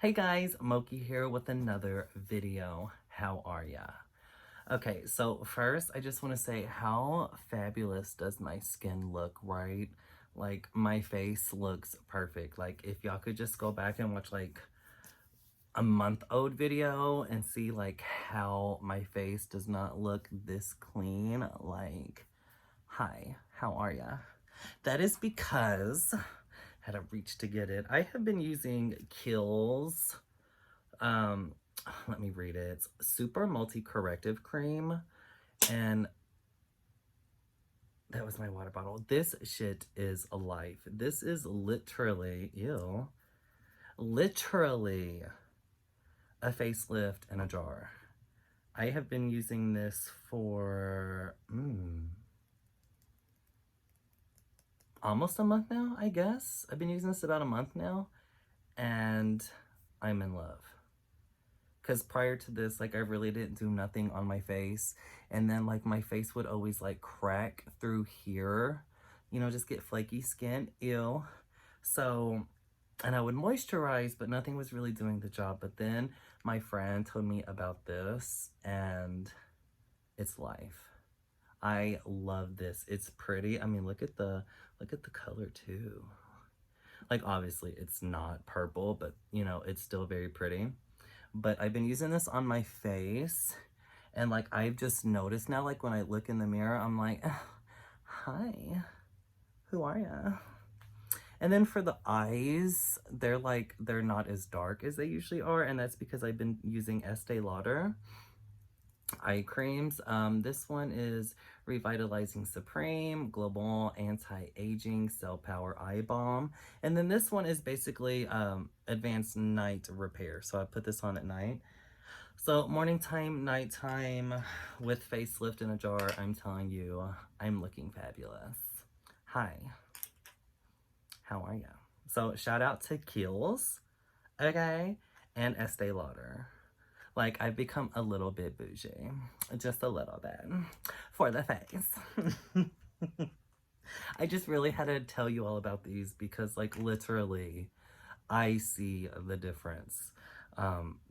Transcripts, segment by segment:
Hey guys, Moki here with another video. How are ya? Okay, so first I just want to say how fabulous does my skin look, right? Like my face looks perfect. Like if y'all could just go back and watch like a month old video and see like how my face does not look this clean. Like, hi, how are ya? That is because had to reach to get it. I have been using Kiehl's um let me read it. It's super multi corrective cream, and that was my water bottle. This shit is a life. This is literally, ew, literally a facelift in a jar. I have been using this for almost a month now, I guess. I've been using this about a month now, and I'm in love. Because prior to this, like, I really didn't do nothing on my face. And then, like, my face would always, like, crack through here. You know, just get flaky skin. Ew. So, and I would moisturize, but nothing was really doing the job. But then my friend told me about this, and it's life. I love this. It's pretty. I mean, look at the color, too. Like, obviously, it's not purple, but, you know, it's still very pretty. But I've been using this on my face, and like I've just noticed now, like when I look in the mirror, I'm like, hi, who are ya? And then for the eyes, they're not as dark as they usually are, and that's because I've been using Estee Lauder eye creams. This one is Revitalizing Supreme Global Anti-Aging Cell Power Eye Balm, and then this one is basically Advanced Night Repair. So I put this on at night. So morning time, nighttime, with facelift in a jar, I'm telling you, I'm looking fabulous. Hi, how are ya? So shout out to Kiehl's, okay, and Estee Lauder. Like, I've become a little bit bougie, just a little bit, for the face. I just really had to tell you all about these because, like, literally, I see the difference.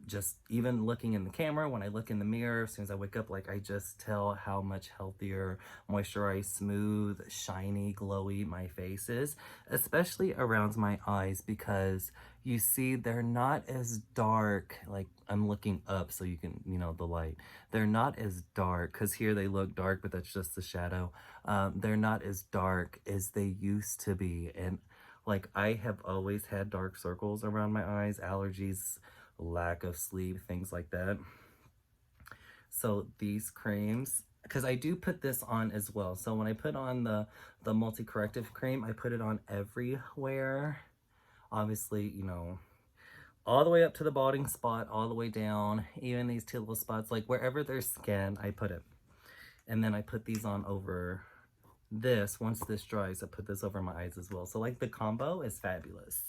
Just even looking in the camera, when I look in the mirror, as soon as I wake up, like I just tell how much healthier, moisturized, smooth, shiny, glowy my face is, especially around my eyes, because you see they're not as dark. Like I'm looking up so you can, you know, the light. They're not as dark because here they look dark, but that's just the shadow. They're not as dark as they used to be. And like I have always had dark circles around my eyes, allergies, lack of sleep, things like that. So these creams, because I do put this on as well. So when I put on the multi-corrective cream, I put it on everywhere. Obviously, you know, all the way up to the balding spot, all the way down, even these two little spots, like wherever there's skin, I put it. And then I put these on over this. Once this dries, I put this over my eyes as well. So like the combo is fabulous.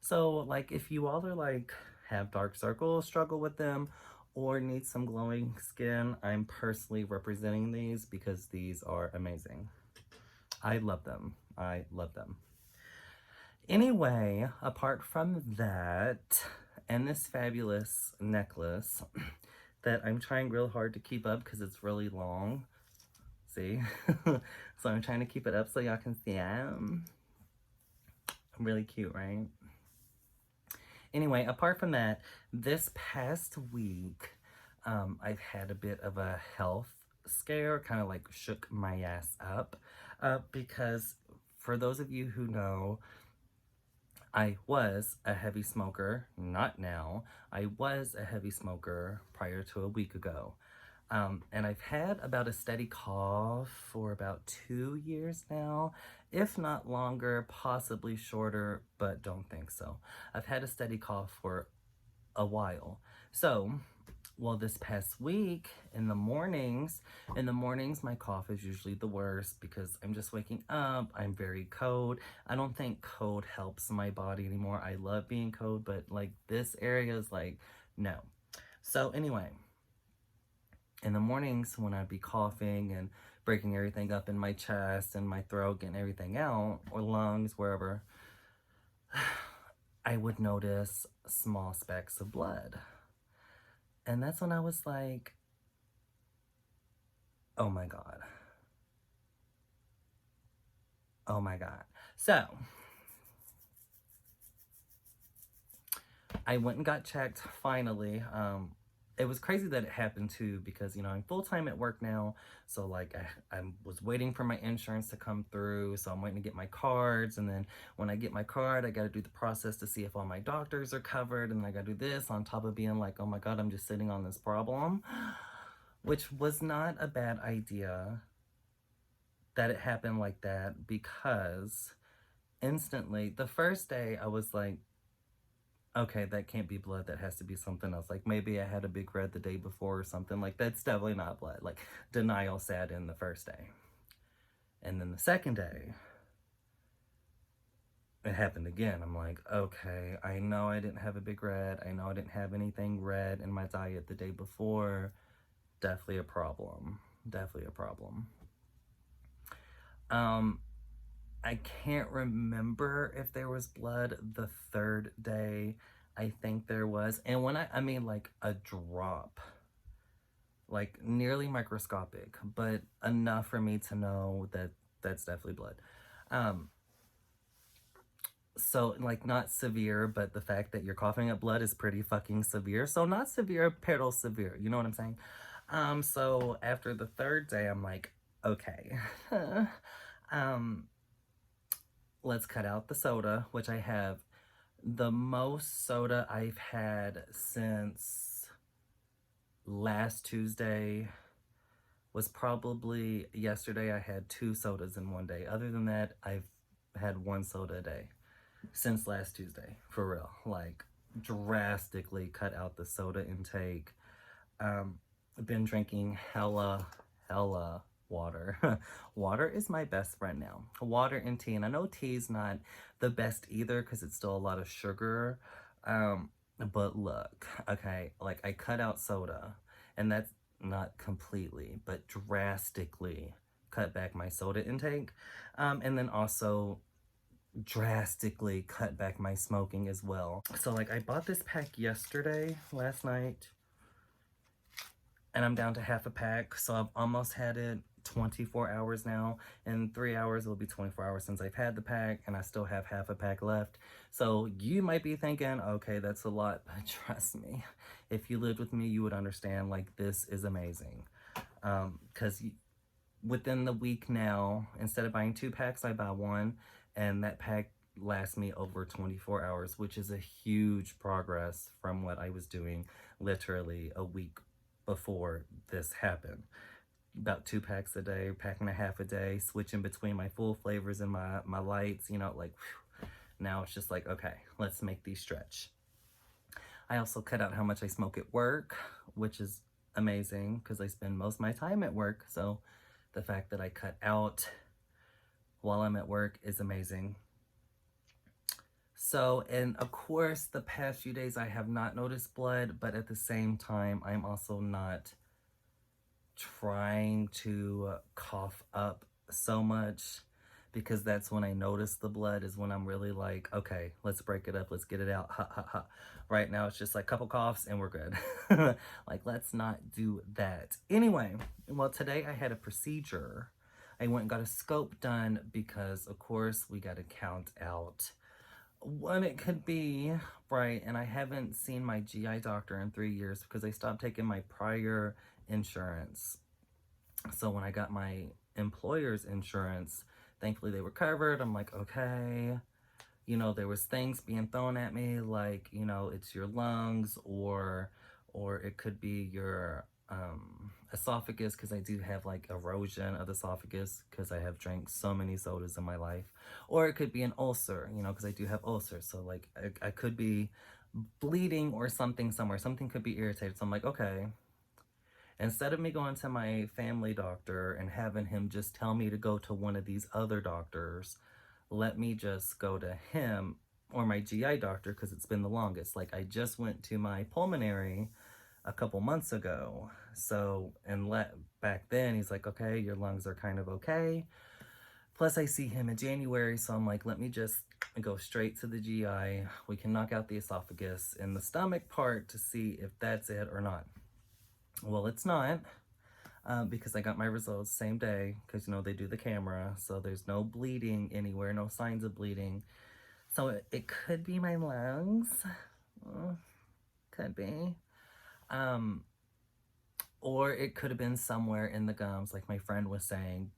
So like if you all are like have dark circles, struggle with them, or need some glowing skin, I'm personally representing these because these are amazing. I love them. I love them. Anyway, apart from that, and this fabulous necklace that I'm trying real hard to keep up because it's really long. See? So I'm trying to keep it up so y'all can see it. Really cute, right? Anyway, apart from that, this past week, I've had a bit of a health scare, kind of like shook my ass up, because for those of you who know, I was a heavy smoker, not now. I was a heavy smoker prior to a week ago. And I've had about a steady cough for about 2 years now, if not longer, possibly shorter, but don't think so. I've had a steady cough for a while. So, well, this past week in the mornings, my cough is usually the worst because I'm just waking up. I'm very cold. I don't think cold helps my body anymore. I love being cold, but like this area is like, no. So anyway, in the mornings when I'd be coughing and breaking everything up in my chest and my throat, getting everything out, or lungs, wherever, I would notice small specks of blood. And that's when I was like, oh my God. Oh my God. So I went and got checked finally. It was crazy that it happened too because, I'm full time at work now. So, like, I was waiting for my insurance to come through. So, I'm waiting to get my cards. And then when I get my card, I got to do the process to see if all my doctors are covered. And I got to do this on top of being like, oh my God, I'm just sitting on this problem, which was not a bad idea that it happened like that because instantly, the first day, I was like, okay, that can't be blood. That has to be something else. Like maybe I had a big red the day before or something. Like that's definitely not blood. Like denial sat in the first day. And then the second day, it happened again. I'm like, okay, I know I didn't have a big red. I know I didn't have anything red in my diet the day before. Definitely a problem. Definitely a problem. Um, I can't remember if there was blood the third day. I think there was. And when I mean like a drop, like nearly microscopic, but enough for me to know that that's definitely blood. Um, so like not severe, but the fact that you're coughing up blood is pretty fucking severe. So not severe, pero severe. You know what I'm saying? So after the third day, I'm like, okay, um, let's cut out the soda, which I have the most soda I've had since last Tuesday was probably yesterday. I had 2 sodas in one day. Other than that, I've had 1 soda a day since last Tuesday, for real. Like, drastically cut out the soda intake. I've been drinking hella water. Water is my best friend now. Water and tea. And I know tea is not the best either because it's still a lot of sugar. But look, okay, like I cut out soda, and that's not completely, but drastically cut back my soda intake. And then also drastically cut back my smoking as well. So, like, I bought this pack yesterday, last night, and I'm down to half a pack. So, I've almost had it 24 hours now. In 3 hours, it'll be 24 hours since I've had the pack, and I still have half a pack left. So, you might be thinking, okay, that's a lot, but trust me, if you lived with me, you would understand, like, this is amazing. Because within the week now, instead of buying 2 packs, I buy one, and that pack lasts me over 24 hours, which is a huge progress from what I was doing literally a week before this happened. About 2 packs a day, pack and a half a day, switching between my full flavors and my lights, like whew. Now it's just like, okay, let's make these stretch. I also cut out how much I smoke at work, which is amazing because I spend most of my time at work. So the fact that I cut out while I'm at work is amazing. So, and of course, the past few days I have not noticed blood, but at the same time, I'm also not trying to cough up so much because that's when I notice the blood is when I'm really like, okay, let's break it up. Let's get it out. Ha, ha, ha. Right now, it's just like a couple coughs and we're good. Like, let's not do that. Anyway, well, today I had a procedure. I went and got a scope done because, of course, we got to count out what it could be, right? And I haven't seen my GI doctor in 3 years because I stopped taking my prior insurance. So when I got my employer's insurance, thankfully they were covered. I'm like, okay. There was things being thrown at me like, it's your lungs or it could be your esophagus because I do have like erosion of the esophagus because I have drank so many sodas in my life. Or it could be an ulcer, because I do have ulcers. So like I could be bleeding or something somewhere. Something could be irritated. So I'm like, okay. Instead of me going to my family doctor and having him just tell me to go to one of these other doctors, let me just go to him or my GI doctor because it's been the longest. Like I just went to my pulmonary a couple months ago. So, and back then he's like, okay, your lungs are kind of okay. Plus, I see him in January, so I'm like, let me just go straight to the GI. We can knock out the esophagus and the stomach part to see if that's it or not. Well, it's not, because I got my results same day, because, they do the camera, so there's no bleeding anywhere, no signs of bleeding. So it could be my lungs. Could be. Or it could have been somewhere in the gums, like my friend was saying,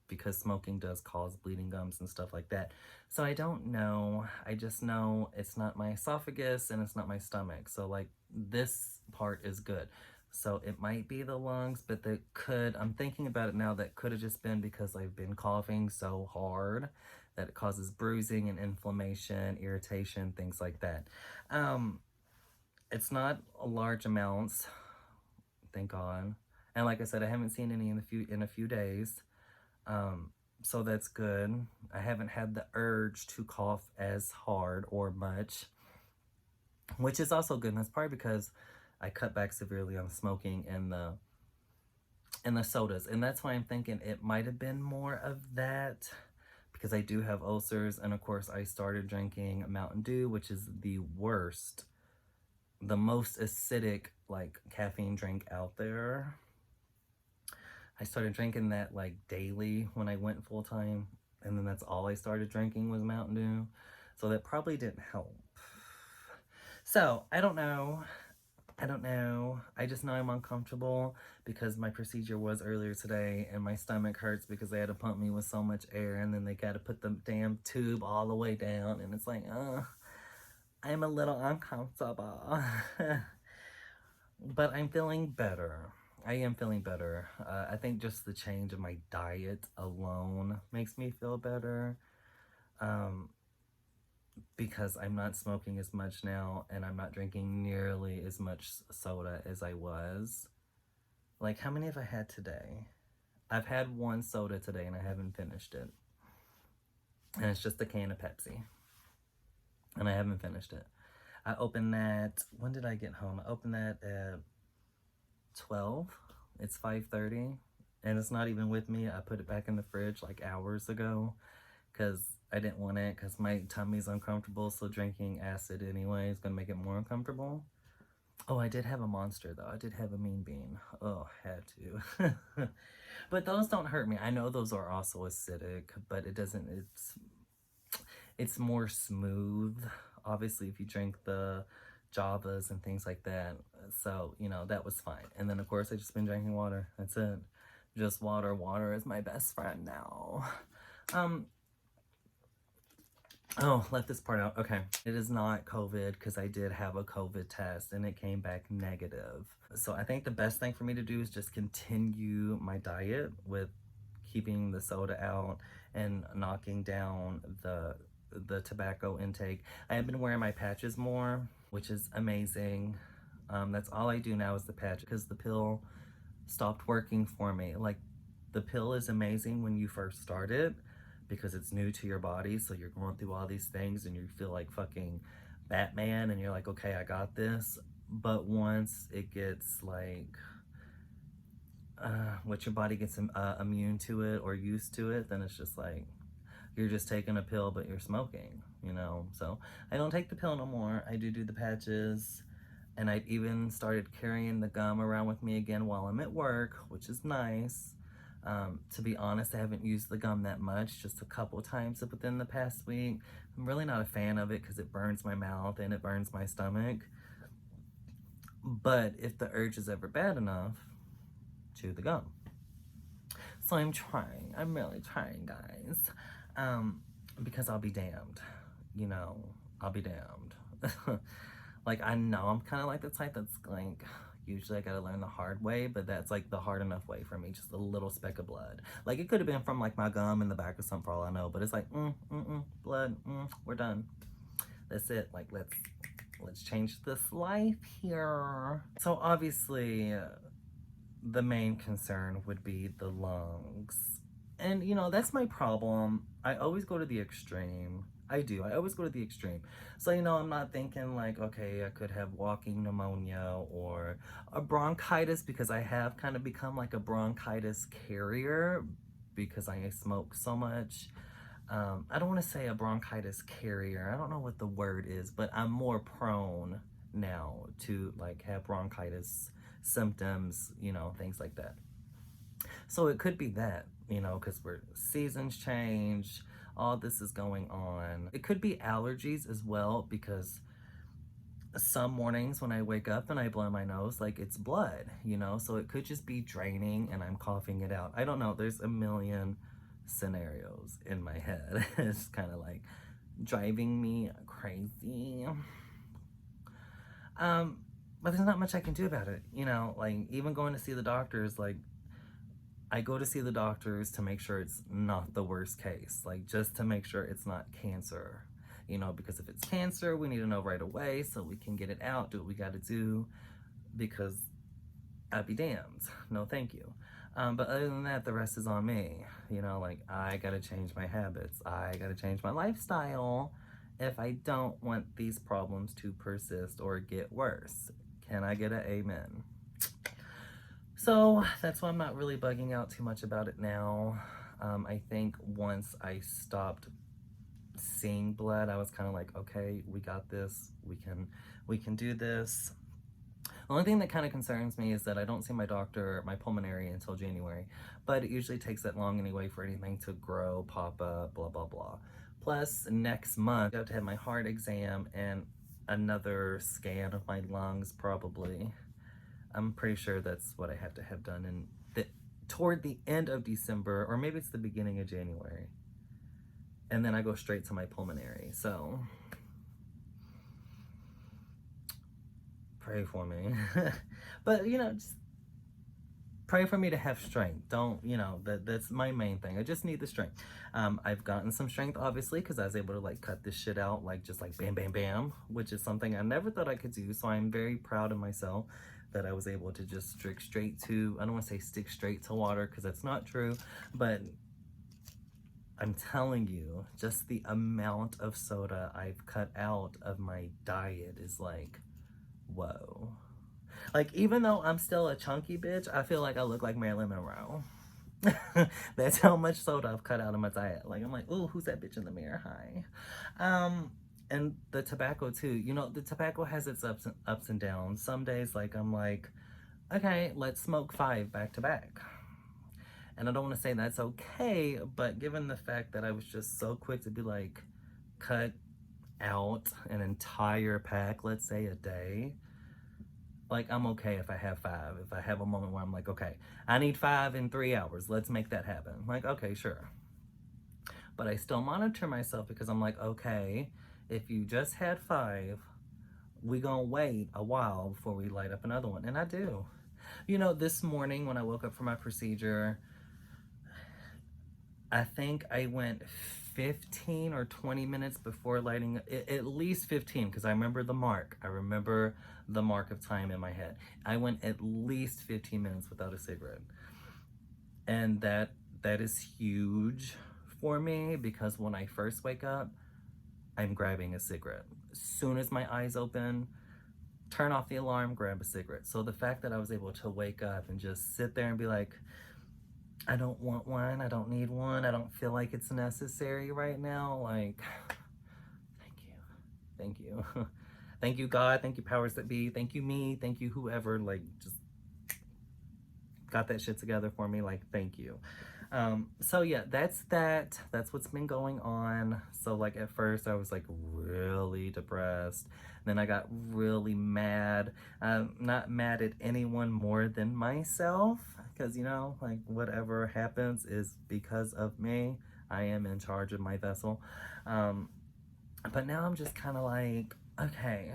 because smoking does cause bleeding gums and stuff like that. So I don't know. I just know it's not my esophagus and it's not my stomach. So like this part is good. So it might be the lungs, but I'm thinking about it now, that could have just been because I've been coughing so hard that it causes bruising and inflammation, irritation, things like that. It's not a large amounts, thank God. And like I said, I haven't seen any in a few days. So that's good. I haven't had the urge to cough as hard or much, which is also good. And that's probably because I cut back severely on smoking and the sodas. And that's why I'm thinking it might have been more of that, because I do have ulcers. And of course, I started drinking Mountain Dew, which is the worst, the most acidic, like, caffeine drink out there. I started drinking that like daily when I went full time, and then that's all I started drinking was Mountain Dew. So that probably didn't help. So I don't know. I just know I'm uncomfortable because my procedure was earlier today, and my stomach hurts because they had to pump me with so much air, and then they got to put the damn tube all the way down, and it's like, I'm a little uncomfortable. But I'm feeling better. I am feeling better. I think just the change of my diet alone makes me feel better. Because I'm not smoking as much now, and I'm not drinking nearly as much soda as I was. Like, how many have I had today? I've had one soda today and I haven't finished it. And it's just a can of Pepsi. And I haven't finished it. I opened that, when did I get home? I opened that at 12. It's 5:30. And it's not even with me. I put it back in the fridge like hours ago, because I didn't want it, because my tummy's uncomfortable, so drinking acid anyway is going to make it more uncomfortable. Oh, I did have a Monster, though. I did have a Mean Bean. Oh, had to. But those don't hurt me. I know those are also acidic, but it doesn't, it's more smooth, obviously, if you drink the Javas and things like that. So, that was fine. And then, of course, I just been drinking water. That's it. Just water. Water is my best friend now. Oh, left this part out. Okay. It is not COVID, because I did have a COVID test and it came back negative. So I think the best thing for me to do is just continue my diet with keeping the soda out and knocking down the tobacco intake. I have been wearing my patches more, which is amazing. That's all I do now is the patch, because the pill stopped working for me. Like, the pill is amazing when you first start it, because it's new to your body, so you're going through all these things and you feel like fucking Batman, and you're like, okay, I got this. But once it gets like, what your body gets immune to it or used to it, then it's just like, you're just taking a pill, but you're smoking, So I don't take the pill no more. I do the patches, and I've even started carrying the gum around with me again while I'm at work, which is nice. To be honest, I haven't used the gum that much, just a couple times within the past week. I'm really not a fan of it because it burns my mouth and it burns my stomach. But if the urge is ever bad enough, chew the gum. So I'm trying. I'm really trying, guys. Because I'll be damned. I'll be damned. Like, I know I'm kind of like the type that's like, usually I gotta learn the hard way, but that's like the hard enough way for me. Just a little speck of blood. Like, it could have been from like my gum in the back or something for all I know, but it's like, blood, we're done. That's it. Like, let's change this life here. So obviously, the main concern would be the lungs. And, that's my problem. I always go to the extreme. I do. I always go to the extreme. So, I'm not thinking like, okay, I could have walking pneumonia or a bronchitis, because I have kind of become like a bronchitis carrier. because I smoke so much. I don't want to say a bronchitis carrier. I don't know what the word is, but I'm more prone now to like have bronchitis symptoms, things like that. So it could be that, because we're seasons change, all this is going on. It could be allergies as well, because some mornings when I wake up and I blow my nose, like it's blood, so it could just be draining and I'm coughing it out. I don't know. There's a million scenarios in my head. It's kind of like driving me crazy. But there's not much I can do about it, like even going to see the doctors, like I go to see the doctors to make sure it's not the worst case, like just to make sure it's not cancer, because if it's cancer, we need to know right away so we can get it out, do what we got to do, because I'd be damned. No, thank you. But other than that, the rest is on me. Like I got to change my habits. I got to change my lifestyle if I don't want these problems to persist or get worse. Can I get an amen? So that's why I'm not really bugging out too much about it now. I think once I stopped seeing blood, I was kind of like, okay, we got this. We can do this. The only thing that kind of concerns me is that I don't see my doctor, my pulmonary, until January. But it usually takes that long anyway for anything to grow, pop up, blah, blah, blah. Plus, next month, I have to have my heart exam and another scan of my lungs, probably. I'm pretty sure that's what I have to have done toward the end of December, or maybe it's the beginning of January. And then I go straight to my pulmonary. So pray for me. But, just pray for me to have strength. Don't, that's my main thing. I just need the strength. I've gotten some strength, obviously, because I was able to, like, cut this shit out, like, just like bam, bam, bam, which is something I never thought I could do. So I'm very proud of myself that I was able to just stick straight to, I don't want to say stick straight to water, because that's not true, but I'm telling you, just the amount of soda I've cut out of my diet is like, whoa. Like, even though I'm still a chunky bitch, I feel like I look like Marilyn Monroe. That's how much soda I've cut out of my diet. Like, I'm like, ooh, who's that bitch in the mirror? Hi. And the tobacco too. The tobacco has its ups and downs. Some days, like, I'm like, okay, let's smoke 5 back to back. And I don't want to say that's okay, but given the fact that I was just so quick to be like, cut out an entire pack, let's say a day, like, I'm okay if I have 5. If I have a moment where I'm like, okay, I need 5 in 3 hours, let's make that happen. Like, okay, sure. But I still monitor myself, because I'm like, okay, if you just had 5, we gonna wait a while before we light up another one. And I do. This morning when I woke up for my procedure, I think I went 15 or 20 minutes before lighting, at least 15, because I remember the mark. I remember the mark of time in my head. I went at least 15 minutes without a cigarette. And that is huge for me, because when I first wake up, I'm grabbing a cigarette. As soon as my eyes open, turn off the alarm, grab a cigarette. So the fact that I was able to wake up and just sit there and be like, I don't want one, I don't need one, I don't feel like it's necessary right now, like, thank you. Thank you, God, thank you, powers that be, thank you, me, thank you, whoever, like, just got that shit together for me, like, thank you. So yeah, that's what's been going on. So like at first I was like really depressed, then I got really mad. Not mad at anyone more than myself, because like whatever happens is because of me. I am in charge of my vessel. But now I'm just kind of like, okay,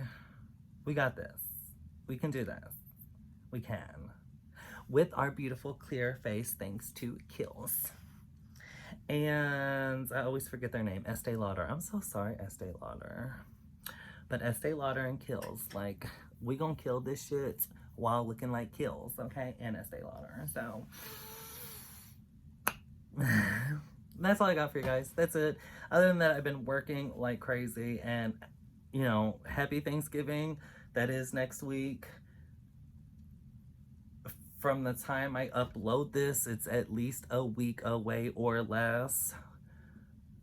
we got this, we can do this, we can, with our beautiful clear face, thanks to Kills. And I always forget their name, Estee Lauder. I'm so sorry, Estee Lauder. But Estee Lauder and Kills, like, we gonna kill this shit while looking like Kills, okay? And Estee Lauder, so. That's all I got for you guys. That's it. Other than that, I've been working like crazy, and, happy Thanksgiving. That is next week. from the time I upload this, it's at least a week away or less.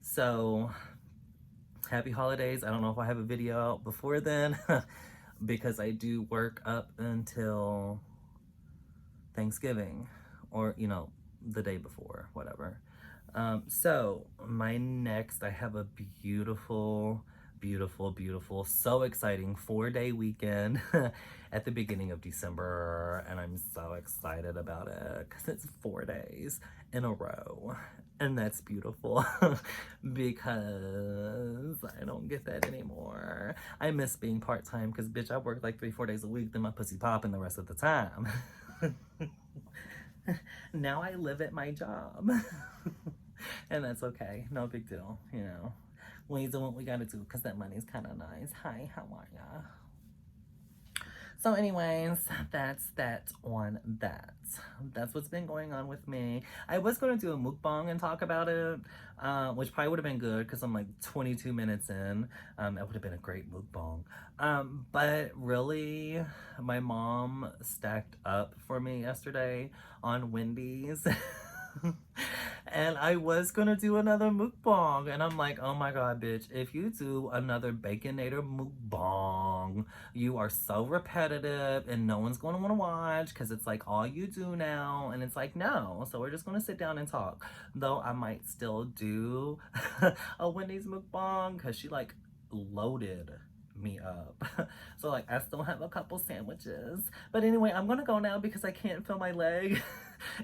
So, happy holidays. I don't know if I have a video out before then because I do work up until Thanksgiving or, you know, the day before, whatever. So, my next, I have a beautiful, beautiful, beautiful, so exciting 4-day weekend at the beginning of December. And I'm so excited about it because it's 4 days in a row. And that's beautiful because I don't get that anymore. I miss being part time because, bitch, I work like 3, 4 days a week, then my pussy popping the rest of the time. Now I live at my job. And that's okay. No big deal, you know. We do what we gotta do because that money's kind of nice. Hi, how are ya? So anyways, that's that on that. That's what's been going on with me. I was going to do a mukbang and talk about it, which probably would have been good because I'm like 22 minutes in. That would have been a great mukbang. But really, my mom stacked up for me yesterday on Wendy's. And I was gonna do another mukbang, and I'm like, oh my god, bitch, if you do another Baconator mukbang, you are so repetitive and no one's gonna wanna watch because it's like all you do now. And it's like, no, so we're just gonna sit down and talk. Though I might still do a Wendy's mukbang because she like loaded me up. So like I still have a couple sandwiches. But anyway, I'm gonna go now because I can't feel my leg.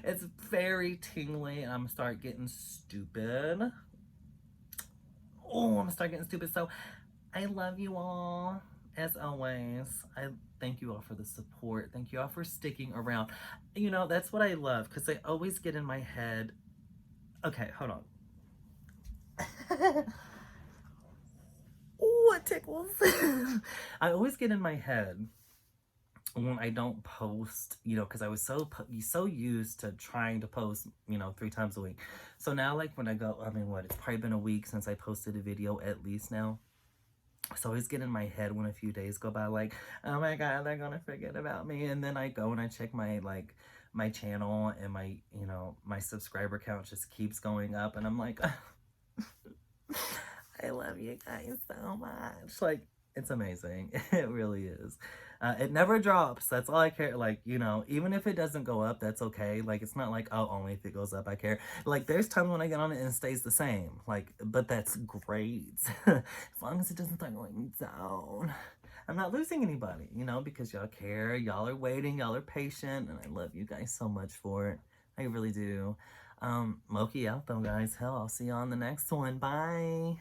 It's very tingly and I'm gonna start getting stupid. Oh, I'm gonna start getting stupid. So I love you all as always. I thank you all for the support. Thank you all for sticking around. You know, that's what I love because I always get in my head. Okay, hold on. Ooh, it tickles. I always get in my head when I don't post, you know, because I was so used to trying to post, you know, 3 times a week. So now, like when I go, I mean, what? It's probably been a week since I posted a video at least now. So I always get in my head when a few days go by, like, oh my god, they're gonna forget about me. And then I go and I check my my channel and my, you know, my subscriber count just keeps going up, and I'm like. I love you guys so much. Like, it's amazing. It really is. It never drops. That's all I care. Like, you know, even if it doesn't go up, that's okay. Like, it's not like, oh, only if it goes up, I care. Like, there's times when I get on it and it stays the same. Like, but that's great. As long as it doesn't start going down. I'm not losing anybody, you know, because y'all care. Y'all are waiting. Y'all are patient. And I love you guys so much for it. I really do. Moki out though, guys. Hell, I'll see you on the next one. Bye.